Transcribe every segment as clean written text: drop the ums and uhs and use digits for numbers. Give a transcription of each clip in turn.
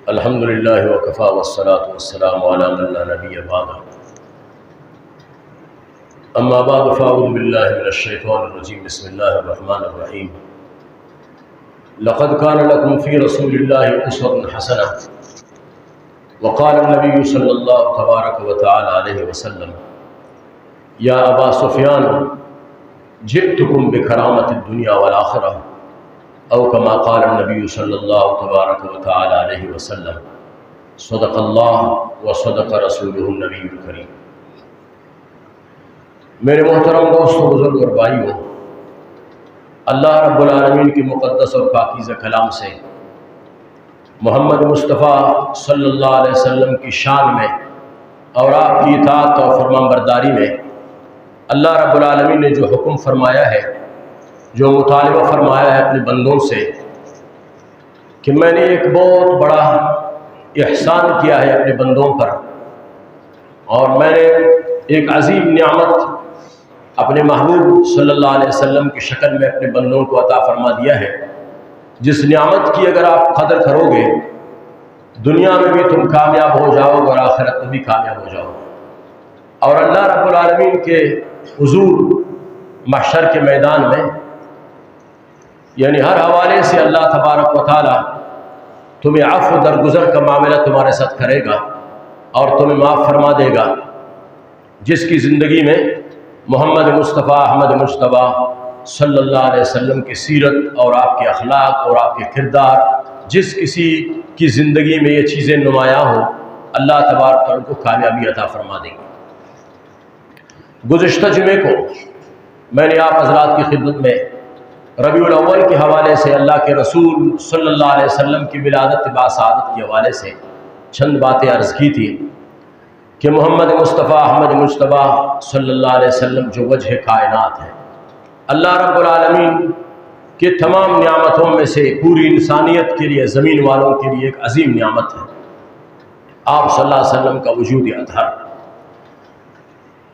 الحمد للہ وکفا والصلاة والسلام علی من لا نبی بعدہ اما بعد فاعوذ باللہ من الشیطان الرجیم بسم اللہ الرحمن الرحیم لقد كان لكم في رسول الله أسوة حسنة وقال النبي صلى الله تبارك وتعالى عليه وسلم يا أبا سفيان جئتكم بكرامة الدنيا والآخرة أو كما قال النبي صلى الله تبارك وتعالى عليه وسلم صدق الله وصدق رسوله النبي الكريم۔ میرے محترم دوستوں، بزرگ اور بھائیوں، اللہ رب العالمین کی مقدس اور پاکیزہ کلام سے محمد مصطفیٰ صلی اللہ علیہ وسلم کی شان میں اور آپ کی اطاعت اور فرمانبرداری میں اللہ رب العالمین نے جو حکم فرمایا ہے، جو مطالبہ فرمایا ہے اپنے بندوں سے کہ میں نے ایک بہت بڑا احسان کیا ہے اپنے بندوں پر، اور میں نے ایک عظیم نعمت اپنے محبوب صلی اللہ علیہ وسلم کی شکل میں اپنے بندوں کو عطا فرما دیا ہے، جس نعمت کی اگر آپ قدر کرو گے دنیا میں بھی تم کامیاب ہو جاؤ گے اور آخرت میں بھی کامیاب ہو جاؤ گے، اور اللہ رب العالمین کے حضور محشر کے میدان میں یعنی ہر حوالے سے اللہ تبارک و تعالی تمہیں عفو درگزر کا معاملہ تمہارے ساتھ کرے گا اور تمہیں معاف فرما دے گا، جس کی زندگی میں محمد مصطفیٰ احمد مجتبیٰ صلی اللہ علیہ وسلم کی سیرت اور آپ کے اخلاق اور آپ کے کردار، جس کسی کی زندگی میں یہ چیزیں نمایاں ہوں، اللہ تبارک تعالیٰ کو کامیابی عطا فرما دیں گے۔ گزشتہ جمعے کو میں نے آپ حضرات کی خدمت میں ربیع الاول کے حوالے سے اللہ کے رسول صلی اللہ علیہ وسلم کی ولادت باسعادت کے حوالے سے چند باتیں عرض کی تھی کہ محمد مصطفیٰ احمد مجتبیٰ صلی اللہ علیہ وسلم جو وجہ کائنات ہے، اللہ رب العالمین کے تمام نعمتوں میں سے پوری انسانیت کے لیے، زمین والوں کے لیے ایک عظیم نعمت ہے آپ صلی اللہ علیہ وسلم کا وجود اطہر۔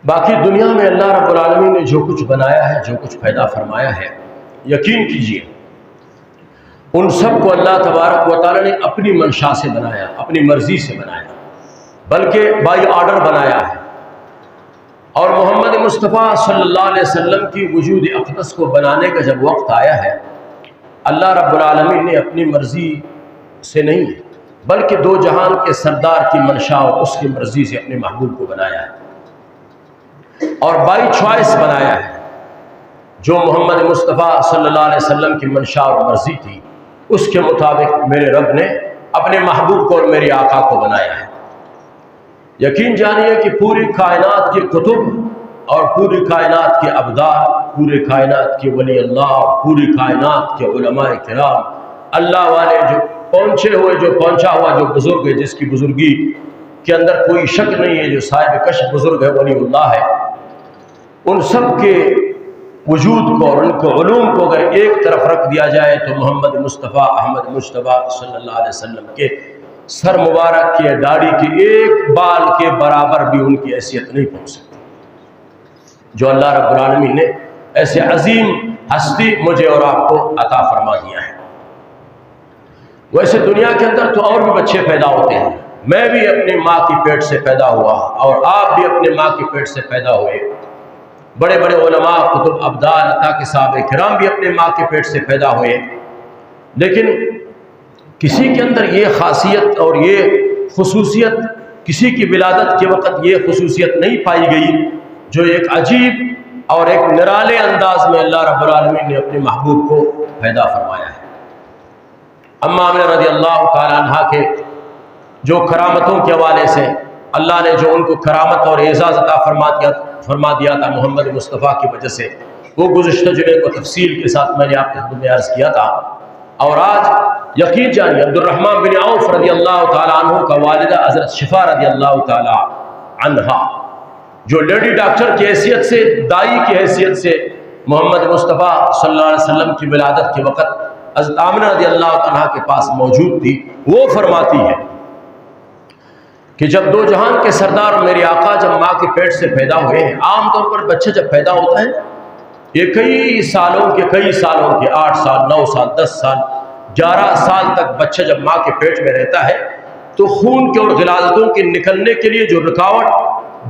باقی دنیا میں اللہ رب العالمین نے جو کچھ بنایا ہے، جو کچھ پیدا فرمایا ہے، یقین کیجئے ان سب کو اللہ تبارک و تعالی نے اپنی منشا سے بنایا، اپنی مرضی سے بنایا، بلکہ بائی آرڈر بنایا ہے۔ اور محمد مصطفیٰ صلی اللہ علیہ وسلم کی وجود اقدس کو بنانے کا جب وقت آیا ہے، اللہ رب العالمین نے اپنی مرضی سے نہیں بلکہ دو جہان کے سردار کی منشا اور اس کی مرضی سے اپنے محبوب کو بنایا ہے، اور بائی چوائس بنایا ہے۔ جو محمد مصطفیٰ صلی اللہ علیہ وسلم کی منشا اور مرضی تھی، اس کے مطابق میرے رب نے اپنے محبوب کو اور میرے آقا کو بنایا ہے۔ یقین جانیے کہ پوری کائنات کے کتب اور پوری کائنات کے ابدال، پوری کائنات کے ولی اللہ، پوری کائنات کے علماء کرام، اللہ والے جو پہنچے ہوئے، جو پہنچا ہوا جو بزرگ ہے، جس کی بزرگی کے اندر کوئی شک نہیں ہے، جو صاحب کشف بزرگ ہے، ولی اللہ ہے، ان سب کے وجود کو اور ان کے علوم کو اگر ایک طرف رکھ دیا جائے تو محمد مصطفیٰ احمد مجتبیٰ صلی اللہ علیہ وسلم کے سر مبارک کی داڑھی کے ایک بال کے برابر بھی ان کی حیثیت نہیں پہنچ سکتی، جو اللہ رب العالمین نے ایسے عظیم ہستی مجھے اور آپ کو عطا فرما دیا ہے۔ ویسے دنیا کے اندر تو اور بھی بچے پیدا ہوتے ہیں، میں بھی اپنی ماں کی پیٹ سے پیدا ہوا اور آپ بھی اپنے ماں کی پیٹ سے پیدا ہوئے، بڑے بڑے علماء، کتب، ابدال، عطا کے صحابہ کرام بھی اپنے ماں کے پیٹ سے پیدا ہوئے، لیکن کسی کے اندر یہ خاصیت اور یہ خصوصیت، کسی کی ولادت کے وقت یہ خصوصیت نہیں پائی گئی جو ایک عجیب اور ایک نرالے انداز میں اللہ رب العالمین نے اپنے محبوب کو پیدا فرمایا ہے۔ اما آمنہ رضی اللہ تعالیٰ عنہ کے جو کرامتوں کے حوالے سے اللہ نے جو ان کو کرامت اور اعزاز عطا فرما دیا تھا محمد مصطفیٰ کی وجہ سے، وہ گزشتہ جمعے کو تفصیل کے ساتھ میں نے آپ کے خدمت میں عرض کیا تھا۔ اور آج یقین جانیے عبد الرحمن بن عوف رضی اللہ تعالیٰ عنہ کا والدہ حضرت شفا رضی اللہ تعالیٰ عنہا، جو لیڈی ڈاکٹر کی حیثیت سے، دائی کی حیثیت سے محمد مصطفیٰ صلی اللہ علیہ وسلم کی ولادت کے وقت حضرت آمنہ رضی اللہ تعالیٰ کے پاس موجود تھی، وہ فرماتی ہے کہ جب دو جہان کے سردار میرے آقا جب ماں کے پیٹ سے پیدا ہوئے ہیں، عام طور پر بچہ جب پیدا ہوتا ہے یہ کئی سالوں کے 8 سال 9 سال 10 سال 11 سال تک بچہ جب ماں کے پیٹ میں رہتا ہے تو خون کے اور غلاظتوں کے نکلنے کے لیے جو رکاوٹ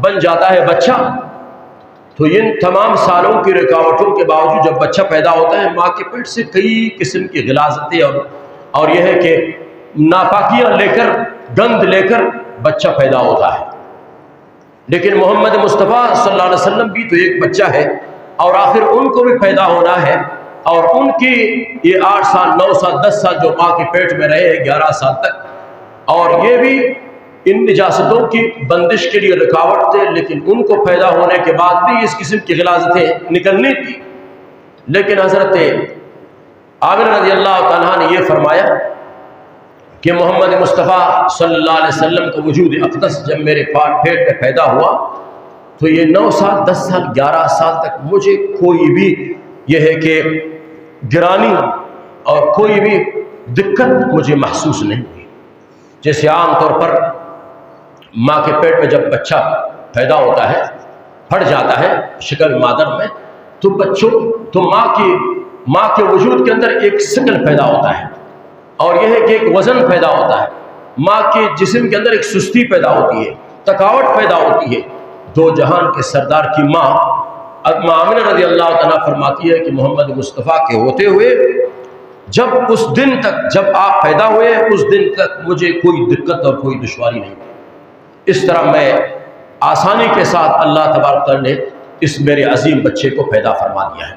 بن جاتا ہے بچہ، تو ان تمام سالوں کی رکاوٹوں کے باوجود جب بچہ پیدا ہوتا ہے ماں کے پیٹ سے کئی قسم کی غلاظتیں اور یہ ہے کہ ناپاکیاں لے کر، گند لے کر بچہ پیدا ہوتا ہے۔ لیکن محمد مصطفیٰ صلی اللہ علیہ وسلم بھی تو ایک بچہ ہے، اور آخر ان کو بھی پیدا ہونا ہے، اور ان کی یہ 8 سال 9 سال 10 سال جو ماں کے پیٹ میں رہے 11 سال تک، اور یہ بھی ان نجاستوں کی بندش کے لیے رکاوٹ تھے، لیکن ان کو پیدا ہونے کے بعد بھی اس قسم کی غلاظتیں نکلنی تھی۔ لیکن حضرت عامر رضی اللہ تعالیٰ نے یہ فرمایا کہ محمد مصطفیٰ صلی اللہ علیہ وسلم کا وجود اقدس جب میرے پیٹ میں پیدا ہوا تو یہ 9 سال 10 سال 11 سال تک مجھے کوئی بھی یہ ہے کہ گرانی اور کوئی بھی دقت مجھے محسوس نہیں ہوئی۔ جیسے عام طور پر ماں کے پیٹ میں جب بچہ پیدا ہوتا ہے، پھٹ جاتا ہے شکل مادر میں، تو بچوں تو ماں کے وجود کے اندر ایک شکل پیدا ہوتا ہے، اور یہ ہے کہ ایک وزن پیدا ہوتا ہے، ماں کے جسم کے اندر ایک سستی پیدا ہوتی ہے، تھکاوٹ پیدا ہوتی ہے۔ دو جہان کے سردار کی ماں آمنہ رضی اللہ تعالیٰ فرماتی ہے کہ محمد مصطفیٰ کے ہوتے ہوئے جب اس دن تک جب آپ پیدا ہوئے اس دن تک مجھے کوئی دقت اور کوئی دشواری نہیں ہوئی۔ اس طرح میں آسانی کے ساتھ اللہ تبارک تعالیٰ نے اس میرے عظیم بچے کو پیدا فرما دیا ہے۔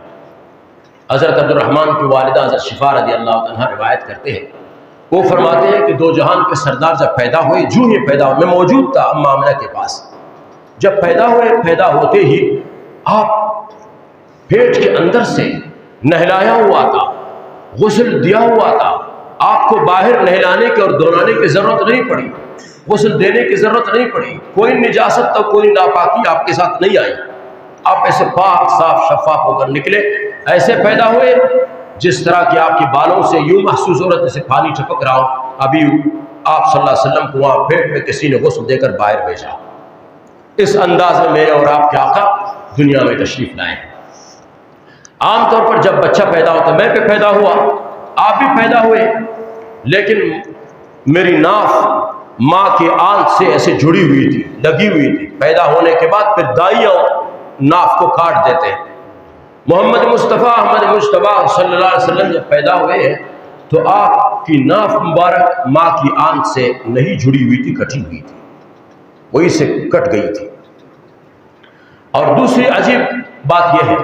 حضرت عبد الرحمن کی والدہ حضرت شفا رضی اللہ عنہا روایت کرتے ہیں، وہ فرماتے ہیں کہ دو جہان کے سردار جب پیدا ہوئے، جو ہی پیدا ہوئے، میں موجود تھا اماں آمنہ کے پاس، جب پیدا ہوئے پیدا ہوتے ہی آپ پیٹ کے اندر سے نہلایا ہوا تھا، غسل دیا ہوا تھا، آپ کو باہر نہلانے کی اور دہلانے کی ضرورت نہیں پڑی، غسل دینے کی ضرورت نہیں پڑی، کوئی نجاست اور کوئی ناپاکی آپ کے ساتھ نہیں آئی، آپ ایسے پاک صاف شفاف ہو کر نکلے، ایسے پیدا ہوئے جس طرح کہ آپ کے بالوں سے یوں محسوس ہو رہا جیسے پانی ٹپک رہا ہو، ابھی آپ صلی اللہ علیہ وسلم کو وہاں پیٹ میں کسی نے غسل دے کر باہر بھیجا۔ اس انداز میں میرے اور آپ کے آقا دنیا میں تشریف لائے ہیں۔ عام طور پر جب بچہ پیدا ہوتا ہے، میں بھی پیدا ہوا، آپ بھی پیدا ہوئے، لیکن میری ناف ماں کے آنت سے ایسے جڑی ہوئی تھی، لگی ہوئی تھی، پیدا ہونے کے بعد پھر دائیاں ناف کو کاٹ دیتے ہیں۔ محمد مصطفیٰ صلی اللہ علیہ وسلم جب پیدا ہوئے تو آپ کی ناف مبارک ماں کی آنت سے نہیں جڑی ہوئی تھی، کٹی ہوئی تھی، وہی سے کٹ گئی تھی۔ اور دوسری عجیب بات یہ ہے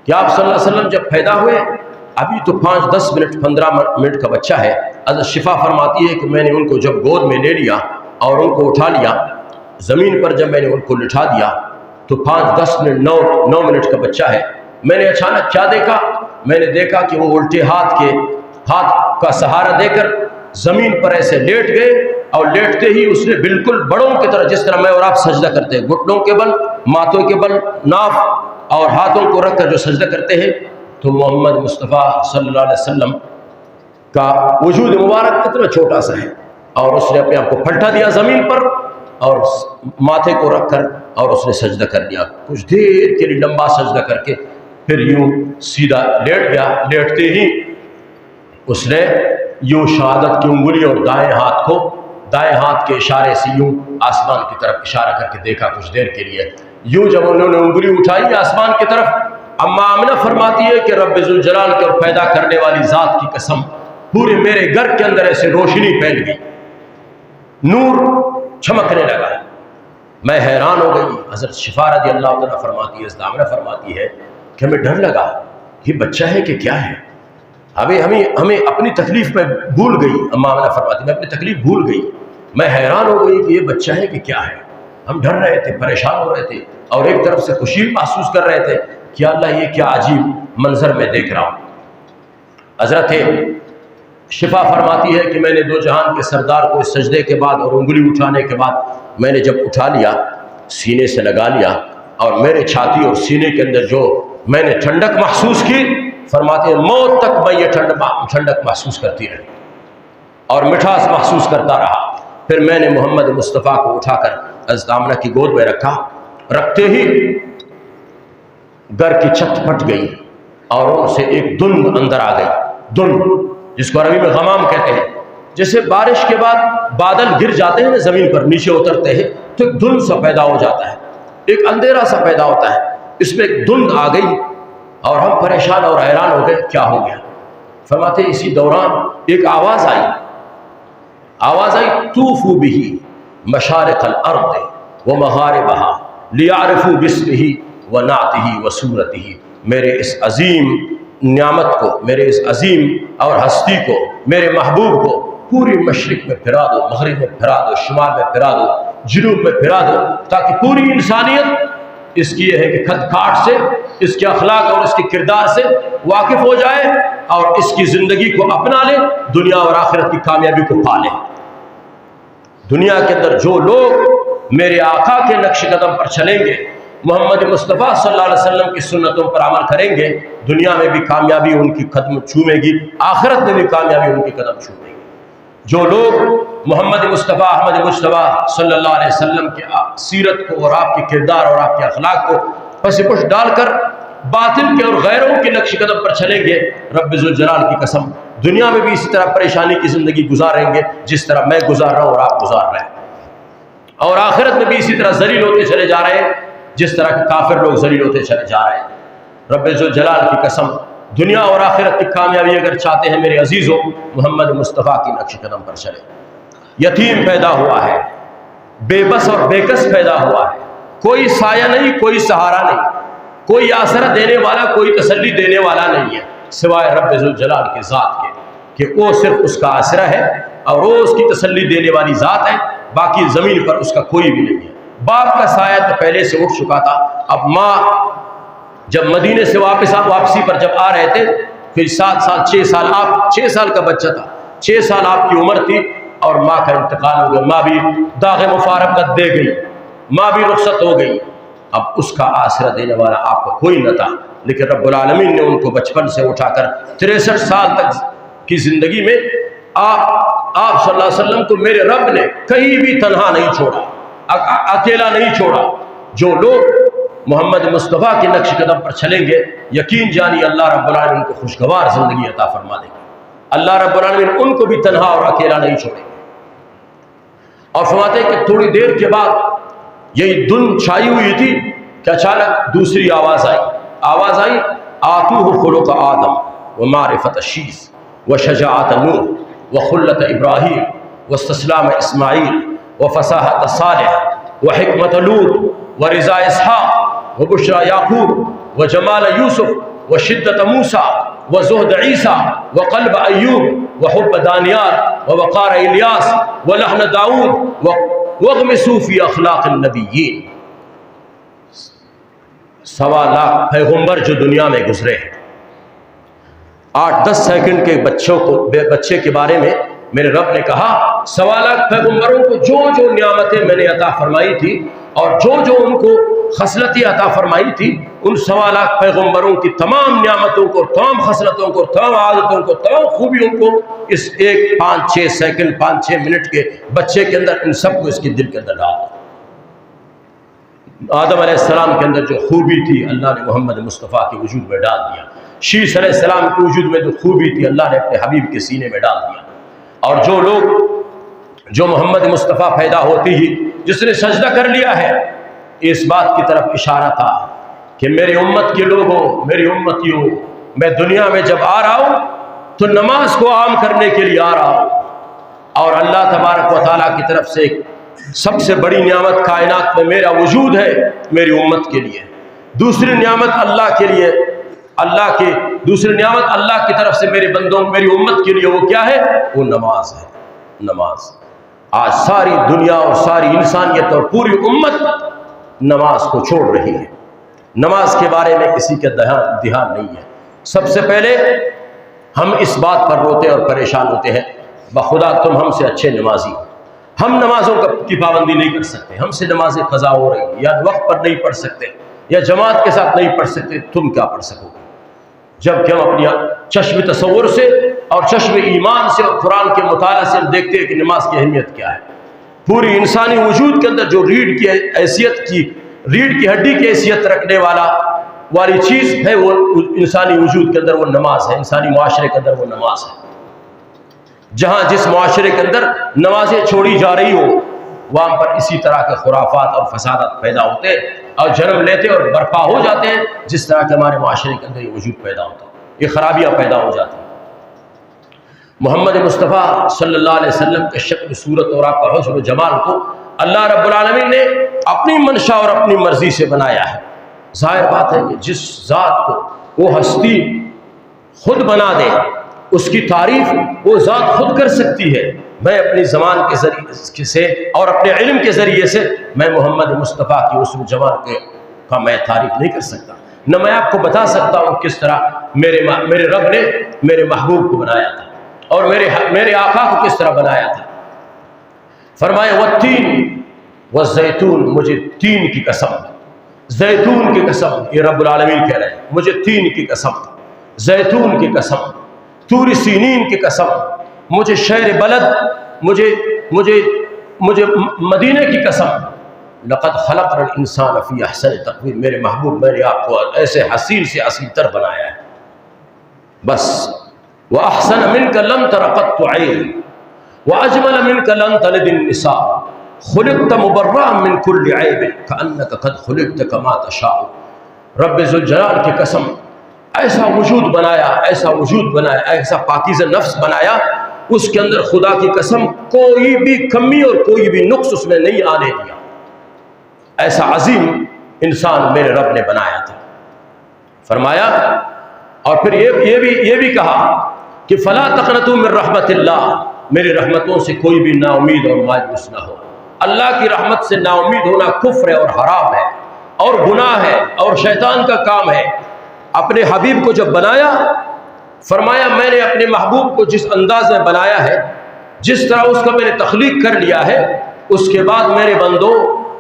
کہ آپ صلی اللہ علیہ وسلم جب پیدا ہوئے، ابھی تو 5-10 منٹ 15 منٹ کا بچہ ہے، حضرت شفا فرماتی ہے کہ میں نے ان کو جب گود میں لے لیا اور ان کو اٹھا لیا، زمین پر جب میں نے ان کو لٹھا دیا تو 5-10 منٹ 9 منٹ کا بچہ ہے، میں نے اچانک کیا دیکھا؟ میں نے دیکھا کہ وہ الٹے ہاتھ کا سہارا دے کر زمین پر ایسے لیٹ گئے، اور لیٹتے ہی اس نے بالکل بڑوں کی طرح، جس طرح میں اور آپ سجدہ کرتے ہیں، گھٹنوں کے بل، ماتھوں کے بل، ناف اور ہاتھوں کو رکھ کر جو سجدہ کرتے ہیں، تو محمد مصطفیٰ صلی اللہ علیہ وسلم کا وجود مبارک اتنا چھوٹا سا ہے، اور اس نے اپنے آپ کو پلٹا دیا زمین پر اور ماتھے کو رکھ کر اور اس نے سجدہ کر لیا، کچھ دیر کے لیے لمبا سجدہ کر کے پھر یوں سیدھا لیٹ گیا۔ لیٹتے ہی اس نے یوں شہادت کی انگلی اور دائیں ہاتھ کے اشارے سے یوں آسمان کی طرف اشارہ کر کے دیکھا کچھ دیر کے لیے، یوں جب انہوں نے انگلی اٹھائی آسمان کی طرف، اماں آمنہ فرماتی ہے کہ رب ذوالجلال کے اور پیدا کرنے والی ذات کی قسم، پورے میرے گھر کے اندر ایسے روشنی پھیل گئی، نور چمکنے لگا، میں حیران ہو گئی۔ حضرت شفا رضی اللہ عنہ فرماتی ہے، حضرت آمنہ فرماتی ہے کہ ہمیں ڈر لگا، یہ بچہ ہے کہ کیا ہے؟ ہمیں اپنی تکلیف میں بھول گئی، اماں آمنہ فرماتی میں اپنی تکلیف بھول گئی، میں حیران ہو گئی کہ یہ بچہ ہے کہ کیا ہے۔ ہم ڈر رہے تھے، پریشان ہو رہے تھے، اور ایک طرف سے خوشی محسوس کر رہے تھے کہ اللہ یہ کیا عجیب منظر میں دیکھ رہا ہوں۔ حضرت شفا فرماتی ہے کہ میں نے دو جہان کے سردار کو اس سجدے کے بعد اور انگلی اٹھانے کے بعد میں نے جب اٹھا لیا، سینے سے لگا لیا، اور میرے چھاتی اور سینے کے اندر جو میں نے ٹھنڈک محسوس کی، فرماتے ہیں موت تک میں یہ ٹھنڈک محسوس کرتی رہی اور مٹھاس محسوس کرتا رہا۔ پھر میں نے محمد مصطفیٰ کو اٹھا کر حضرت آمنہ کی گود میں رکھا، رکھتے ہی گھر کی چھت پھٹ گئی اور ان سے ایک دھند اندر آ گئی، دھند جس کو عربی میں غمام کہتے ہیں. جیسے بارش کے بعد بادل گر جاتے ہیں نا زمین پر، نیچے اترتے ہیں تو ایک دھند سا پیدا ہو جاتا ہے، ایک اندھیرا سا پیدا ہوتا ہے. اس میں ایک دھند آ گئی اور ہم پریشان اور حیران ہو گئے کیا ہو گیا. فرماتے اسی دوران ایک آواز آئی طوفوا بہ مشارق الارض ومغاربہا لیعرفوا باسمہ ونعتہ وصورتہ. میرے اس عظیم نعمت کو، میرے اس عظیم اور ہستی کو، میرے محبوب کو پوری مشرق میں پھرا دو، مغرب میں پھرا دو، شمال میں پھرا دو، جنوب میں پھرا دو، تاکہ پوری انسانیت اس کی یہ ہے کہ خط کاٹ سے، اس کے اخلاق اور اس کے کردار سے واقف ہو جائے اور اس کی زندگی کو اپنا لے، دنیا اور آخرت کی کامیابی کو پا لے. دنیا کے اندر جو لوگ میرے آقا کے نقش قدم پر چلیں گے، محمد مصطفیٰ صلی اللہ علیہ وسلم کی سنتوں پر عمل کریں گے، دنیا میں بھی کامیابی ان کی قدم چھومے گی، آخرت میں بھی کامیابی ان کی قدم چھومے گی. جو لوگ محمد مصطفیٰ احمد مصطفیٰ صلی اللہ علیہ وسلم کی سیرت کو اور آپ کے کردار اور آپ کے اخلاق کو پس پش ڈال کر باطل کے اور غیروں کے نقش قدم پر چلیں گے، رب ذوالجلال کی قسم دنیا میں بھی اسی طرح پریشانی کی زندگی گزاریں گے جس طرح میں گزار رہا ہوں اور آپ گزار رہے ہیں، اور آخرت میں بھی اسی طرح ذلیل ہوتے چلے جا رہے ہیں جس طرح کہ کافر لوگ ذلیل ہوتے چلے جا رہے ہیں. رب ذوالجلال کی قسم دنیا اور آخرت کی کامیابی اگر چاہتے ہیں میرے عزیزوں، محمد مصطفیٰ کی نقش قدم پر چلے. یتیم پیدا ہوا ہے، بے بس اور بے کس پیدا ہوا ہے، کوئی سایہ نہیں، کوئی سہارا نہیں، کوئی آسرا دینے والا، کوئی تسلی دینے والا نہیں ہے سوائے رب ذوالجلال کی ذات کے، کہ وہ صرف اس کا آسرا ہے اور وہ اس کی تسلی دینے والی ذات ہے، باقی زمین پر اس کا کوئی بھی نہیں ہے. باپ کا سایہ تو پہلے سے اٹھ چکا تھا. اب ماں جب مدینے سے واپسی پر جب آ رہے تھے پھر 7 سال 6 سال، آپ 6 سال کا بچہ تھا، 6 سال آپ کی عمر تھی اور ماں کا انتقال ہو گیا. ماں بھی داغ مفارقت دے گئی، ماں بھی رخصت ہو گئی. اب اس کا آسرا دینے والا آپ کا کوئی نہ تھا، لیکن رب العالمین نے ان کو بچپن سے اٹھا کر 63 سال تک کی زندگی میں آپ صلی اللہ علیہ وسلم کو میرے رب نے کہیں بھی تنہا نہیں چھوڑا، اکیلا نہیں چھوڑا. جو لوگ محمد مصطفیٰ کے نقش قدم پر چلیں گے یقین جانی اللہ رب العالمین کو خوشگوار زندگی عطا فرما دے گا. اللہ رب العالمین ان کو بھی تنہا اور اکیلا نہیں چھوڑے گا. اور فرماتے ہیں کہ تھوڑی دیر کے بعد یہی دھند چھائی ہوئی تھی کہ اچانک دوسری آواز آئی آتوہ خلق آدم ومعرفت شیس وشجاعت نوح وخلت ابراہیم واستسلام اسماعیل وفصاحت صالح وحکمت لوط ورضا اسحاق وبشرى یعقوب وجمال یوسف وشدت موسیٰ وزہد عیسیٰ وقلب ایوب وحب دانیال ووقار الیاس ولحن داود وغمسوا فی اخلاق النبیین. 1.25 لاکھ پیغمبر جو دنیا میں گزرے ہیں، 8-10 سیکنڈ کے بچے کے بارے میں میرے رب نے کہا 1.25 لاکھ پیغمبروں کو جو جو نعمتیں میں نے عطا فرمائی تھی اور جو جو ان کو خصلتیں عطا فرمائی تھی، ان 1.25 لاکھ پیغمبروں کی تمام نعمتوں کو، تمام خصلتوں کو، تمام عادتوں کو، تمام خوبیوں کو اس 5-6 سیکنڈ 5-6 منٹ کے بچے کے اندر، ان سب کو اس کے دل کے اندر ڈال دیا. آدم علیہ السلام کے اندر جو خوبی تھی اللہ نے محمد مصطفیٰ کے وجود میں ڈال دیا. شیس علیہ السلام کے وجود میں جو خوبی تھی اللہ نے اپنے حبیب کے سینے میں ڈال دیا. اور جو محمد مصطفیٰ پیدا ہوتی ہی جس نے سجدہ کر لیا ہے، اس بات کی طرف اشارہ تھا کہ میری امت کے لوگوں، میری امتیوں، میں دنیا میں جب آ رہا ہوں تو نماز کو عام کرنے کے لیے آ رہا ہوں. اور اللہ تبارک و تعالیٰ کی طرف سے سب سے بڑی نعمت کائنات میں میرا وجود ہے میری امت کے لیے. دوسری نعمت اللہ کے لیے، دوسری نعمت اللہ کی طرف سے میرے بندوں، میری امت کے لیے وہ کیا ہے؟ وہ نماز ہے. نماز. آج ساری دنیا اور ساری انسانیت اور پوری امت نماز کو چھوڑ رہی ہے. نماز کے بارے میں کسی کا دھیان نہیں ہے. سب سے پہلے ہم اس بات پر روتے اور پریشان ہوتے ہیں بخدا تم ہم سے اچھے نمازی ہو، ہم نمازوں کی پابندی نہیں کر سکتے، ہم سے نمازیں قضا ہو رہی ہیں، یا وقت پر نہیں پڑھ سکتے، یا جماعت کے ساتھ نہیں پڑھ سکتے، تم کیا پڑھ سکو گے؟ جبکہ ہم اپنی چشم تصور سے اور چشم ایمان سے اور قرآن کے مطالعہ سے ہم دیکھتے ہیں کہ نماز کی اہمیت کیا ہے. پوری انسانی وجود کے اندر جو ریڑھ کی ہڈی کی حیثیت رکھنے والی چیز ہے وہ انسانی وجود کے اندر وہ نماز ہے، انسانی معاشرے کے اندر وہ نماز ہے. جہاں جس معاشرے کے اندر نمازیں چھوڑی جا رہی ہو وہاں پر اسی طرح کے خرافات اور فسادات پیدا ہوتے اور جنم لیتے اور برپا ہو جاتے ہیں، جس طرح کے ہمارے معاشرے کے اندر یہ وجود پیدا ہوتا ہے، یہ خرابیاں پیدا ہو جاتی ہیں۔ محمد مصطفیٰ صلی اللہ علیہ وسلم کے شکل صورت اور آپ کا حسن و جمال کو اللہ رب العالمین نے اپنی منشا اور اپنی مرضی سے بنایا ہے۔ ظاہر بات ہے کہ جس ذات کو وہ ہستی خود بنا دے اس کی تعریف وہ ذات خود کر سکتی ہے۔ میں اپنی زبان کے ذریعے سے اور اپنے علم کے ذریعے سے میں محمد مصطفیٰ کی حسن و جمال کا میں تعریف نہیں کر سکتا، نہ میں آپ کو بتا سکتا ہوں کس طرح میرے رب نے میرے محبوب کو بنایا تھا اور میرے آقا کو کس طرح بنایا تھا۔ فرمایا والتین والزیتون، مجھے تین کی قسم، زیتون کی قسم، یہ رب العالمین کہہ رہے ہیں، مجھے تین کی قسم، زیتون کی قسم، طور سینین کی قسم، مجھے شہر بلد، مجھے مدینے کی قسم، لقد خلقنا الانسان فی احسن تقویم، میرے محبوب میں نے آپ کو ایسے حسین سے حسین تر بنایا ہے۔ بس وَأَحْسَنَ مِنْكَ لَمْ تَرَ قَطُّ عَيْنٌ وَأَجْمَلَ مِنْكَ لَمْ تَلِدِ النِّسَاءُ خُلِقْتَ مُبَرَّأً مِنْ كُلِّ عَيْبٍ كَأَنَّكَ قَدْ خُلِقْتَ كَمَا تَشَاءُ۔ رب ذوالجلال کی قسم، ایسا وجود بنایا، ایسا وجود بنایا، ایسا پاکیزہ نفس بنایا، اس کے اندر خدا کی قسم کوئی بھی کمی اور کوئی بھی نقص اس میں نہیں آنے دیا۔ ایسا عظیم انسان میرے رب نے بنایا تھا۔ فرمایا اور پھر یہ بھی کہا کہ فلا تقنطوا من رحمت اللہ، میری رحمتوں سے کوئی بھی نا امید اور مایوس نہ ہو۔ اللہ کی رحمت سے نا امید ہونا کفر ہے اور حرام ہے اور گناہ ہے اور شیطان کا کام ہے۔ اپنے حبیب کو جب بنایا، فرمایا میں نے اپنے محبوب کو جس انداز میں بنایا ہے، جس طرح اس کا میں نے تخلیق کر لیا ہے، اس کے بعد میرے بندو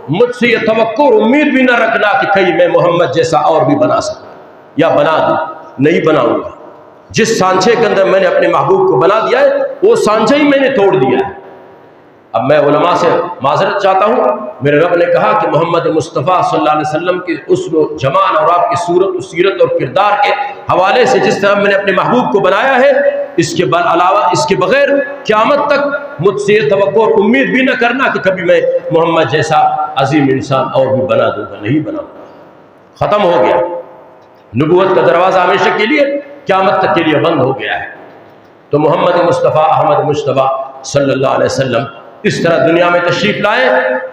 مجھ سے یہ توقع اور امید بھی نہ رکھنا کہ کہیں میں محمد جیسا اور بھی بنا سکتا یا بنا دوں، نہیں بناؤں گا۔ جس سانچے کے اندر میں نے اپنے محبوب کو بنا دیا ہے وہ سانچہ ہی میں نے توڑ دیا ہے۔ اب میں علماء سے معذرت چاہتا ہوں، میرے رب نے کہا کہ محمد مصطفیٰ صلی اللہ علیہ وسلم کی حسن و جمال اور آپ کی صورت و سیرت اور کردار کے حوالے سے جس طرح میں نے اپنے محبوب کو بنایا ہے، اس کے علاوہ اس کے بغیر قیامت تک مجھ سے یہ توقع اور امید بھی نہ کرنا کہ کبھی میں محمد جیسا عظیم انسان اور بھی بنا دوں گا، نہیں بناؤں گا۔ ختم ہو گیا، نبوت کا دروازہ ہمیشہ کے لیے قیامت تک کے لیے بند ہو گیا ہے۔ تو محمد مصطفیٰ احمد مجتبیٰ صلی اللہ علیہ وسلم اس طرح دنیا میں تشریف لائے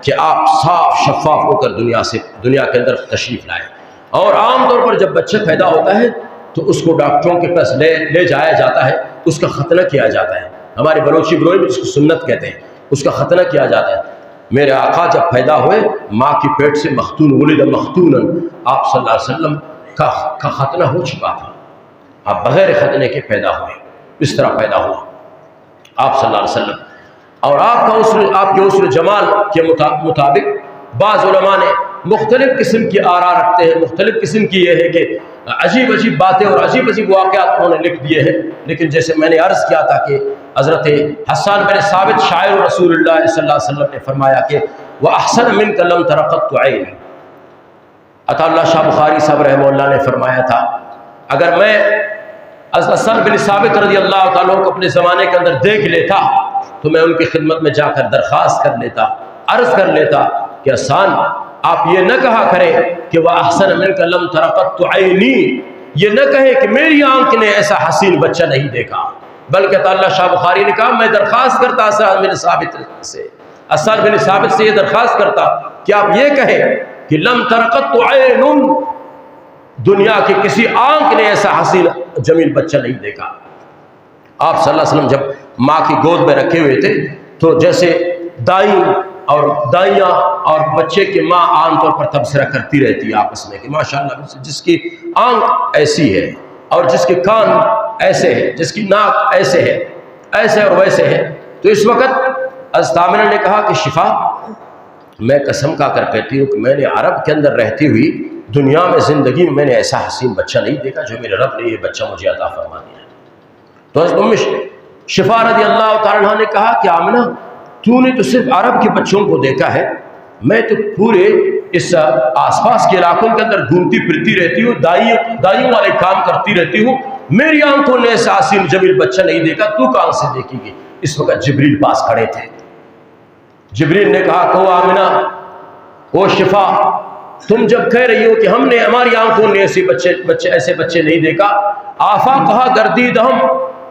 کہ آپ صاف شفاف ہو کر دنیا کے اندر تشریف لائے۔ اور عام طور پر جب بچہ پیدا ہوتا ہے تو اس کو ڈاکٹروں کے پاس لے جایا جاتا ہے، اس کا ختنہ کیا جاتا ہے، ہمارے بلوچی گروہ میں جس کو سنت کہتے ہیں، اس کا ختنہ کیا جاتا ہے۔ میرے آقا جب پیدا ہوئے ماں کی پیٹ سے مختون ولد مختونا، آپ صلی اللہ علیہ وسلم کا ختنہ ہو چکا تھا، آپ بغیر ختنے کے پیدا ہوئے، اس طرح پیدا ہوا آپ صلی اللہ علیہ وسلم۔ اور آپ کے حسن جمال کے مطابق بعض علماء نے مختلف قسم کی آراء رکھتے ہیں، مختلف قسم کی یہ ہے کہ عجیب عجیب باتیں اور عجیب عجیب واقعات انہوں نے لکھ دیے ہیں، لیکن جیسے میں نے عرض کیا تھا کہ حضرت حسان بن ثابت شاعر رسول اللہ صلی اللہ علیہ وسلم نے فرمایا کہ وَأَحْسَنَ مِنْكَ لَمْ تَرَ قَطُّ عَيْنٌ۔ عطا اللہ شاہ بخاری صاحب رحمہ اللہ نے فرمایا تھا اگر میں حسان بن ثابت رضی اللہ تعالیٰ کو اپنے زمانے کے اندر دیکھ لیتا تو میں ان کی خدمت میں جا کر درخواست کر لیتا، عرض کر لیتا کہ حسان آپ یہ نہ کہا کریں کہ وَأَحْسَنَ مِنْكَ لَمْ تَرَ قَطُّ عَيْنِي، یہ نہ کہے کہ میری آنکھ نے ایسا حسین بچہ نہیں دیکھا، بلکہ تعالیٰ شاہ بخاری نے کہا میں درخواست کرتا حسان بن ثابت سے یہ درخواست کرتا کہ آپ یہ کہیں کہ لم تر قط عین، دنیا کی کسی آنکھ نے ایسا حسین جمیل بچہ نہیں دیکھا۔ آپ صلی اللہ علیہ وسلم جب ماں کی گود میں رکھے ہوئے تھے تو جیسے دائیں اور دائیاں اور بچے کی ماں عام طور پر تبصرہ کرتی رہتی ہے آپس میں کہ ماشاءاللہ جس کی آنکھ ایسی ہے اور جس کے کان ایسے ہیں، جس کی ناک ایسے ہے، ایسے اور ویسے ہے۔ تو اس وقت استامنہ نے کہا کہ شفا میں قسم کھا کر کہتی ہوں کہ میں نے عرب کے اندر رہتی ہوئی دنیا میں زندگی میں نے ایسا حسین بچہ نہیں دیکھا جو میرے رب نے یہ بچہ مجھے عطا فرما دیا۔ تو حضرت شفا رضی اللہ تعالیٰ عنہ نے کہا کہ آمنہ تو نے تو صرف عرب کے بچوں کو دیکھا ہے، میں تو پورے اس آس پاس کے علاقوں کے اندر گھومتی پھرتی رہتی ہوں، دائیوں والے کام کرتی رہتی ہوں، میری آنکھوں نے ایسا حسین جمیل بچہ نہیں دیکھا، تو کہاں سے دیکھی گی؟ اس وقت جبریل پاس کھڑے تھے۔ جبریل نے کہا کہ آمنہ، او شفا، تم جب کہہ رہی ہو کہ ہم نے ہماری آنکھوں نے ایسے بچے نہیں دیکھا، آفا کہا گردید ہم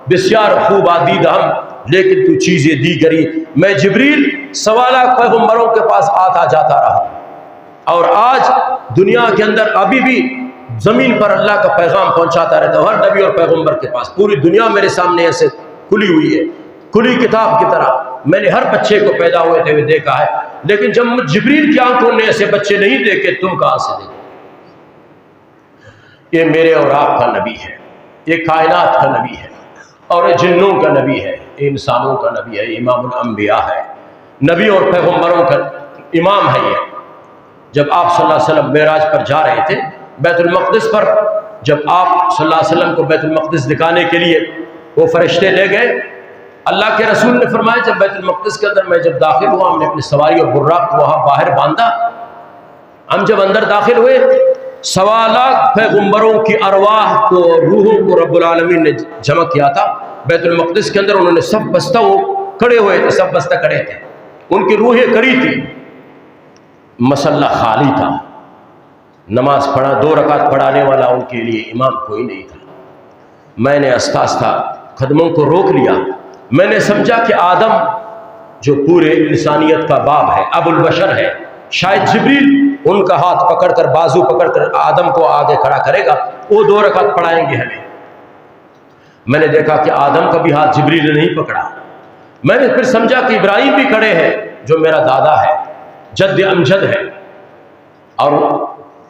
بسیار خوب آدید ہم، لیکن تو چیزیں دی گری۔ میں جبریل سوالہ پیغمبروں کے پاس آتا جاتا رہا، اور آج دنیا کے اندر ابھی بھی زمین پر اللہ کا پیغام پہنچاتا رہتا ہوں، ہر نبی اور پیغمبر کے پاس۔ پوری دنیا میرے سامنے ایسے کھلی ہوئی ہے، کھلی کتاب کی طرح۔ میں نے ہر بچے کو پیدا ہوئے دیکھا ہے، لیکن جب جبریل کی آنکھوں نے ایسے بچے نہیں دیکھے، تم کہاں سے دیکھے؟ یہ میرے اور آپ کا نبی ہے، یہ کائنات کا نبی ہے، اور یہ جنوں کا نبی ہے، یہ انسانوں کا نبی ہے، امام الانبیاء ہے، نبی اور پیغمبروں کا امام ہے یہ۔ جب آپ صلی اللہ علیہ وسلم معراج پر جا رہے تھے، بیت المقدس پر، جب آپ صلی اللہ علیہ وسلم کو بیت المقدس دکھانے کے لیے وہ فرشتے لے گئے، اللہ کے رسول نے فرمایا جب بیت المقدس کے اندر میں جب داخل ہوا، ہم نے اپنی سواری اور براق کو وہاں باہر باندھا، ہم جب اندر داخل ہوئے، 1.25 لاکھ پیغمبروں کی ارواح کو، روحوں کو رب العالمین نے جمع کیا تھا بیت المقدس کے اندر۔ انہوں نے سب بستہ، وہ کھڑے ہوئے تھے، سب بستہ کھڑے تھے، ان کی روحیں کھڑی تھی، مصلی خالی تھا، نماز پڑھا 2 رکعت پڑھانے والا ان کے لیے امام کوئی نہیں تھا۔ میں نے آہستہ آہستہ قدموں کو روک لیا، میں نے سمجھا کہ آدم جو پورے انسانیت کا باپ ہے، ابو البشر ہے، شاید جبریل ان کا ہاتھ پکڑ کر، بازو پکڑ کر آدم کو آگے کھڑا کرے گا، وہ 2 رکعت پڑھائیں گے ہمیں۔ میں نے دیکھا کہ آدم کا بھی ہاتھ جبریل نے نہیں پکڑا۔ میں نے پھر سمجھا کہ ابراہیم بھی کھڑے ہیں، جو میرا دادا ہے، جد امجد ہے، اور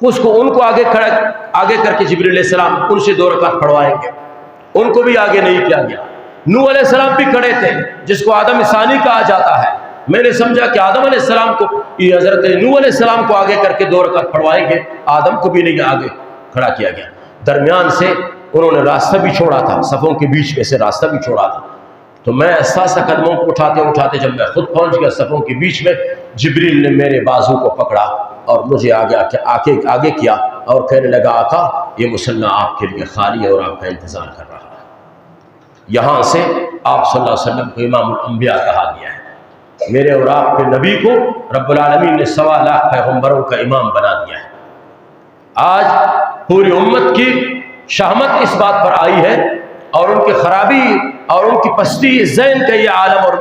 ان کو آگے کر کے جبریل علیہ السلام ان سے 2 رکعت پڑھوائیں گے، ان کو بھی آگے نہیں کیا گیا۔ نوح علیہ السلام بھی کھڑے تھے، جس کو آدم ثانی کہا جاتا ہے۔ میں نے سمجھا کہ آدم علیہ السلام کو، یہ حضرت نوح علیہ السلام کو آگے کر کے 2 رکعت پڑھوائیں گے، آدم کو بھی نہیں آگے کھڑا کیا گیا۔ درمیان سے انہوں نے راستہ بھی چھوڑا تھا، صفوں کے بیچ میں سے راستہ بھی چھوڑا تھا۔ تو میں احساس قدموں کو اٹھاتے جب میں خود پہنچ گیا صفوں کے بیچ میں، جبریل نے میرے بازو کو پکڑا اور مجھے آگے کیا اور کہنے لگا آقا یہ مصلی آپ کے لیے خالی ہے اور آپ کا انتظار کر رہا ہے۔ یہاں سے آپ صلی اللہ علیہ وسلم کو امام الانبیاء کہا گیا ہے۔ میرے اور آپ کے نبی کو رب العالمین نے 1.25 لاکھ پیغمبروں کا امام بنا دیا ہے۔ آج پوری امت کی شہمت اس بات پر آئی ہے، اور ان کی خرابی اور ان کی پستی ذہن کا یہ عالم اور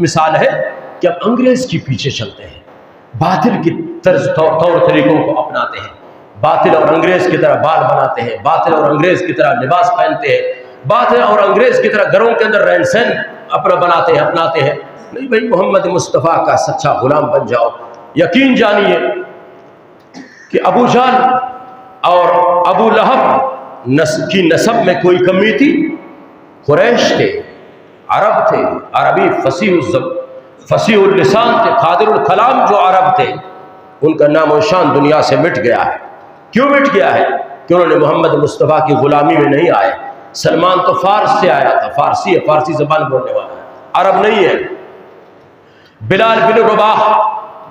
مثال ہے کہ اب انگریز کے پیچھے چلتے ہیں، باطل کی طرز طور طریقوں کو اپناتے ہیں، باطل اور انگریز کی طرح بال بناتے ہیں، باطل اور انگریز کی طرح لباس پہنتے ہیں، باطل اور انگریز کی طرح گھروں کے اندر رہن سہن اپناتے ہیں۔ نہیں بھائی، محمد مصطفیٰ کا سچا غلام بن جاؤ۔ یقین جانیے کہ ابو جہل اور ابو لہب کی نسب میں کوئی کمی تھی؟ قریش تھے، عرب تھے، عربی فصیح اللسان تھے، قادر الکلام جو عرب تھے، ان کا نام و شان دنیا سے مٹ گیا ہے۔ کیوں مٹ گیا ہے؟ کہ انہوں نے محمد مصطفیٰ کی غلامی میں نہیں آئے۔ سلمان تو فارس سے آیا تھا، فارسی ہے، فارسی زبان بولنے والا ہے، عرب نہیں ہے۔ بلال بن رباح،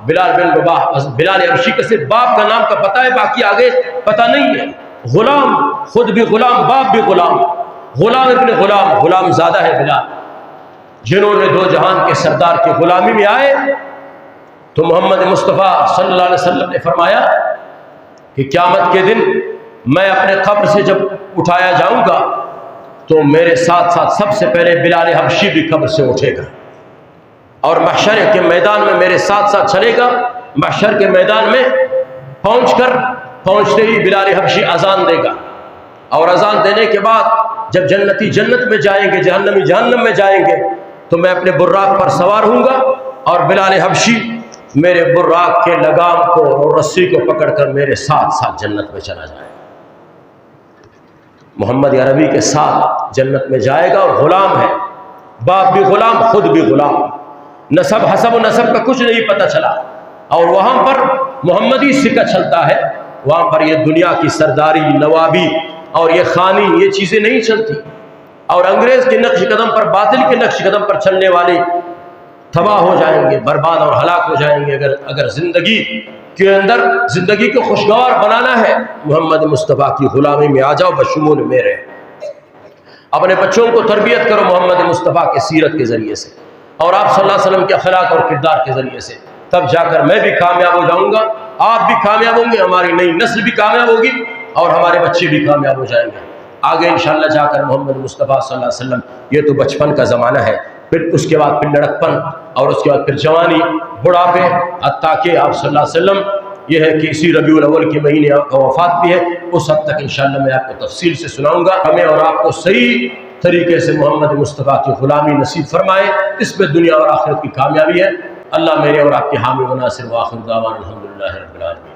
بلال حبشی کا صرف باپ کا نام کا پتہ ہے، باقی آگے پتہ نہیں ہے۔ غلام، خود بھی غلام، باپ بھی غلام، غلام ابن غلام، غلام زادہ ہے بلال، جنہوں نے 2 جہان کے سردار کی غلامی میں آئے۔ تو محمد مصطفیٰ صلی اللہ علیہ وسلم نے فرمایا کہ قیامت کے دن میں اپنے قبر سے جب اٹھایا جاؤں گا تو میرے ساتھ ساتھ سب سے پہلے بلال حبشی بھی قبر سے اٹھے گا، اور محشر کے میدان میں میرے ساتھ ساتھ چلے گا۔ محشر کے میدان میں پہنچتے ہی بلال حبشی اذان دے گا، اور اذان دینے کے بعد جب جنتی جنت میں جائیں گے، جہنمی جہنم میں جائیں گے، تو میں اپنے براق پر سوار ہوں گا، اور بلال حبشی میرے براق کے لگام کو اور رسی کو پکڑ کر میرے ساتھ ساتھ جنت میں چلا جائے گا۔ محمد عربی کے ساتھ جنت میں جائے گا، اور غلام ہے، باپ بھی غلام، خود بھی غلام، نسب حسب و نسب کا کچھ نہیں پتہ چلا، اور وہاں پر محمدی سکہ چلتا ہے، وہاں پر یہ دنیا کی سرداری، نوابی اور یہ خانی، یہ چیزیں نہیں چلتی، اور انگریز کے نقش قدم پر، باطل کے نقش قدم پر چلنے والے تباہ ہو جائیں گے، برباد اور ہلاک ہو جائیں گے۔ اگر زندگی کے اندر زندگی کو خوشگوار بنانا ہے، محمد مصطفیٰ کی غلامی میں آ جاؤ، بشمول میرے۔ اپنے بچوں کو تربیت کرو محمد مصطفیٰ کے سیرت کے ذریعے سے اور آپ صلی اللہ علیہ وسلم کے اخلاق اور کردار کے ذریعے سے، تب جا کر میں بھی کامیاب ہو جاؤں گا، آپ بھی کامیاب ہوں گے، ہماری نئی نسل بھی کامیاب ہوگی اور ہمارے بچے بھی کامیاب ہو جائیں گے۔ آگے انشاءاللہ جا کر محمد مصطفیٰ صلی اللہ علیہ وسلم، یہ تو بچپن کا زمانہ ہے، پھر اس کے بعد پھر لڑکپن، اور اس کے بعد پھر جوانی، بڑھاپے، حتیٰ کہ آپ صلی اللہ علیہ وسلم یہ ہے کہ اسی ربیع الاول کے مہینے آپ کا وفات بھی ہے، اس حد تک انشاءاللہ میں آپ کو تفصیل سے سناؤں گا۔ ہمیں اور آپ کو صحیح طریقے سے محمد مصطفیٰ کی غلامی نصیب فرمائے، اس میں دنیا اور آخرت کی کامیابی ہے۔ اللہ میرے اور آپ کے حامی و ناصر، وآخر دعوانا الحمدللہ رب العالمین۔